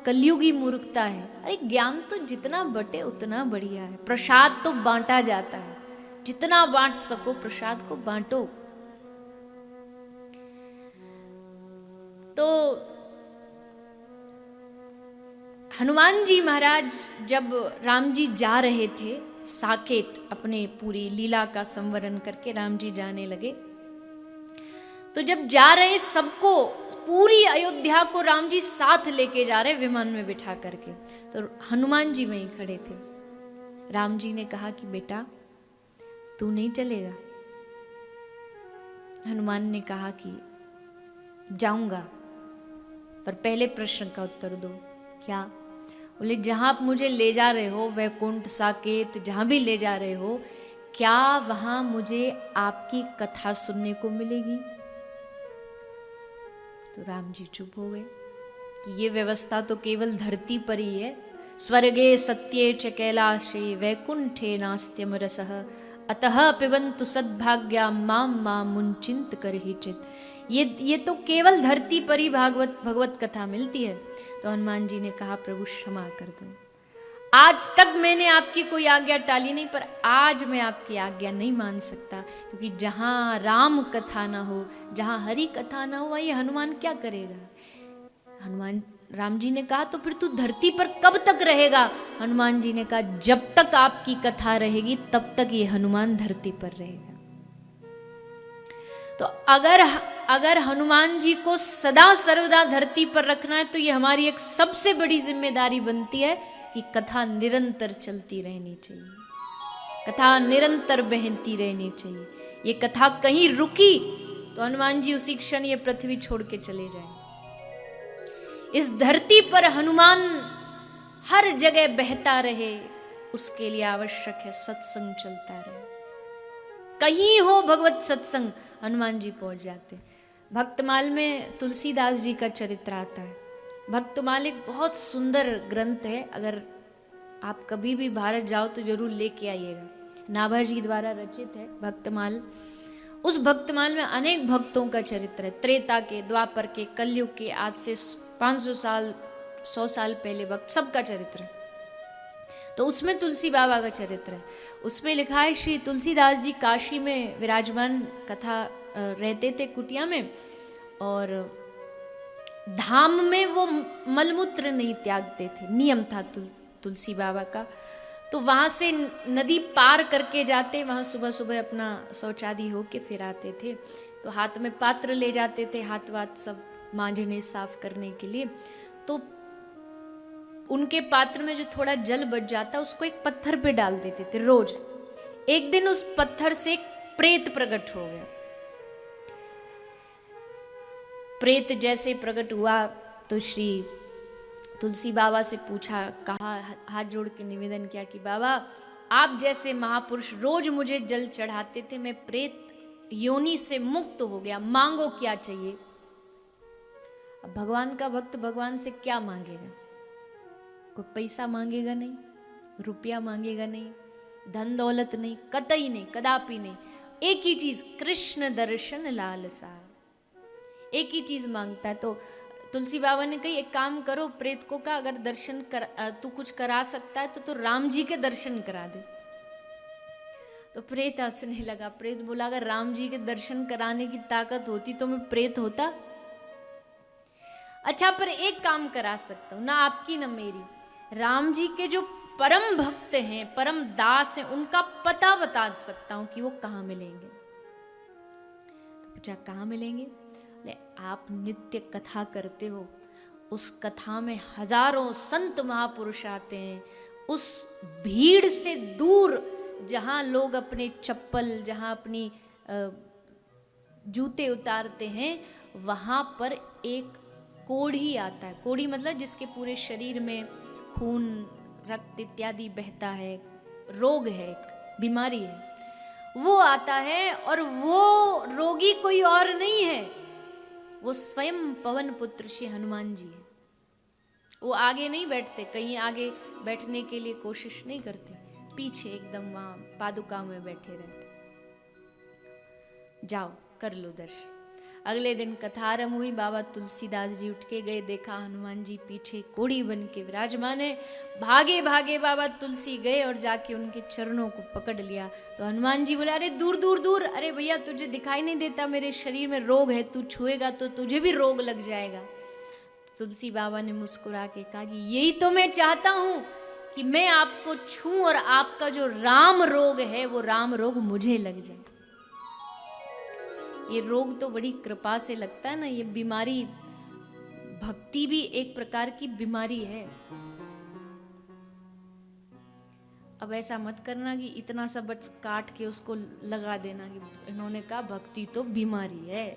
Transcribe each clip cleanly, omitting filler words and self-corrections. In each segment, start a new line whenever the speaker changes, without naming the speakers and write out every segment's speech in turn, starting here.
कलयुगी मूर्खता है। अरे ज्ञान तो जितना बटे उतना बढ़िया है। प्रसाद तो बांटा जाता है, जितना बांट सको प्रसाद को बांटो। तो हनुमान जी महाराज जब राम जी जा रहे थे साकेत, अपने पूरी लीला का संवरण करके राम जी जाने लगे, तो जब जा रहे सबको, पूरी अयोध्या को राम जी साथ लेके जा रहे विमान में बिठा करके, तो हनुमान जी वहीं खड़े थे। राम जी ने कहा कि बेटा तू नहीं चलेगा? हनुमान ने कहा कि जाऊंगा, पर पहले प्रश्न का उत्तर दो। क्या? बोले जहां आप मुझे ले जा रहे हो, वैकुंठ साकेत जहां भी ले जा रहे हो, क्या वहां मुझे आपकी कथा सुनने को मिलेगी? तो राम जी चुप हो गए कि ये व्यवस्था तो केवल धरती पर ही है। स्वर्गे सत्ये च कैलाशे वैकुंठे नास्त्यम रसः अतः पिबन्तु सद्भाग्या माम माम मुंचित करहिचित। ये तो केवल धरती पर ही भगवत कथा मिलती है। तो हनुमान जी ने कहा प्रभु क्षमा कर दो, आज तक मैंने आपकी कोई आज्ञा टाली नहीं, पर आज मैं आपकी आज्ञा नहीं मान सकता, क्योंकि जहां राम कथा ना हो, जहां हरि कथा ना हो, वही हनुमान क्या करेगा? राम जी ने कहा तो फिर तू धरती पर कब तक रहेगा? हनुमान जी ने कहा जब तक आपकी कथा रहेगी तब तक ये हनुमान धरती पर रहेगा। तो अगर हनुमान जी को सदा सर्वदा धरती पर रखना है, तो ये हमारी एक सबसे बड़ी जिम्मेदारी बनती है कि कथा निरंतर चलती रहनी चाहिए, कथा निरंतर बहती रहनी चाहिए। ये कथा कहीं रुकी तो हनुमान जी उसी क्षण ये पृथ्वी छोड़ के चले जाए। इस धरती पर हनुमान हर जगह बहता रहे, उसके लिए आवश्यक है सत्संग चलता रहे। कहीं हो भगवत सत्संग, हनुमान जी पहुंच जाते। भक्तमाल में तुलसीदास जी का चरित्र आता है। भक्तमाल एक बहुत सुंदर ग्रंथ है, अगर आप कभी भी भारत जाओ तो जरूर लेके आइएगा। नाभाजी द्वारा रचित है भक्तमाल। उस भक्तमाल में अनेक भक्तों का चरित्र है, त्रेता के, द्वापर के, कलयुग के, आज से 500 साल 100 साल पहले भक्त सबका चरित्र है। तो उसमें तुलसी बाबा का चरित्र है। उसमें लिखा है श्री तुलसीदास जी काशी में विराजमान कथा रहते थे कुटिया में, और धाम में वो मलमूत्र नहीं त्यागते थे, नियम था तुलसी बाबा का। तो वहां से नदी पार करके जाते, वहां सुबह सुबह अपना शौचादि होके फिर आते थे। तो हाथ में पात्र ले जाते थे, हाथ वाथ सब मांझने साफ करने के लिए। तो उनके पात्र में जो थोड़ा जल बच जाता उसको एक पत्थर पे डाल देते थे रोज। एक दिन उस पत्थर से एक प्रेत प्रकट हो गया। प्रेत जैसे प्रकट हुआ तो श्री तुलसी बाबा से पूछा, कहा, हाथ जोड़ के निवेदन किया कि बाबा आप जैसे महापुरुष रोज मुझे जल चढ़ाते थे, मैं प्रेत योनि से मुक्त हो गया, मांगो क्या चाहिए। अब भगवान का भक्त भगवान से क्या मांगेगा? कोई पैसा मांगेगा नहीं, रुपया मांगेगा नहीं, धन दौलत नहीं, कतई नहीं, कदापि नहीं। एक ही चीज, कृष्ण दर्शन लालसा, एक ही चीज मांगता है। तो तुलसी बाबा ने कही एक काम करो, प्रेत को का अगर दर्शन तू कुछ करा सकता है तो राम जी के दर्शन करा दे। तो प्रेत हंसने लगा। प्रेत बोला अगर राम जी के दर्शन कराने की ताकत होती तो मैं प्रेत होता? अच्छा, पर एक काम करा सकता हूं, ना आपकी ना मेरी, राम जी के जो परम भक्त हैं, परम दास हैं, उनका पता बता सकता हूं कि वो कहां मिलेंगे। तो पूछा कहां मिलेंगे? आप नित्य कथा करते हो, उस कथा में हजारों संत महापुरुष आते हैं। उस भीड़ से दूर जहां लोग अपने चप्पल, जहां अपनी जूते उतारते हैं, वहां पर एक कोढ़ी आता है। कोढ़ी मतलब जिसके पूरे शरीर में खून, रक्त इत्यादि बहता है, रोग है, बीमारी है, वो आता है। और वो रोगी कोई और नहीं है, वो स्वयं पवन पुत्र श्री हनुमान जी है। वो आगे नहीं बैठते, कहीं आगे बैठने के लिए कोशिश नहीं करते, पीछे एकदम वहां पादुका में बैठे रहते। जाओ कर लो दर्शन। अगले दिन कथा आरंभ हुई। बाबा तुलसीदास जी उठ के गए, देखा हनुमान जी पीछे कोड़ी बन के विराजमान है। भागे भागे बाबा तुलसी गए और जाके उनके चरणों को पकड़ लिया। तो हनुमान जी बोले, अरे दूर दूर दूर, अरे भैया तुझे दिखाई नहीं देता, मेरे शरीर में रोग है, तू छुएगा तो तुझे भी रोग लग जाएगा। तो तुलसी बाबा ने मुस्कुरा के कहा कि यही तो मैं चाहता हूं कि मैं आपको छूं और आपका जो राम रोग है वो राम रोग मुझे लग जाए। ये रोग तो बड़ी कृपा से लगता है ना, ये बीमारी, भक्ति भी एक प्रकार की बीमारी है। अब ऐसा मत करना कि इतना सा बच काट के उसको लगा देना कि इन्होंने कहा भक्ति तो बीमारी है।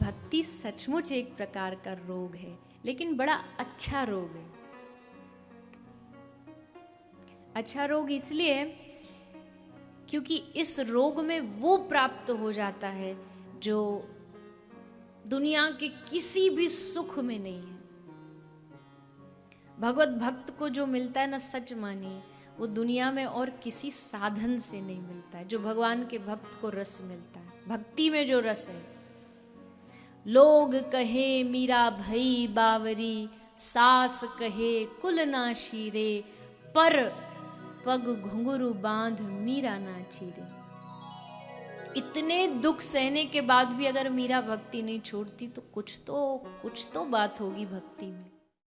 भक्ति सचमुच एक प्रकार का रोग है, लेकिन बड़ा अच्छा रोग है। अच्छा रोग इसलिए क्योंकि इस रोग में वो प्राप्त हो जाता है जो दुनिया के किसी भी सुख में नहीं है। भगवत भक्त को जो मिलता है ना, सच मानिए वो दुनिया में और किसी साधन से नहीं मिलता है। जो भगवान के भक्त को रस मिलता है, भक्ति में जो रस है। लोग कहे मीरा भई बावरी, सास कहे कुल ना शीरे, पर पग घुंघरू बांध मीरा ना चीरे। इतने दुख सहने के बाद भी अगर मीरा भक्ति नहीं छोड़ती तो कुछ तो बात होगी भक्ति में।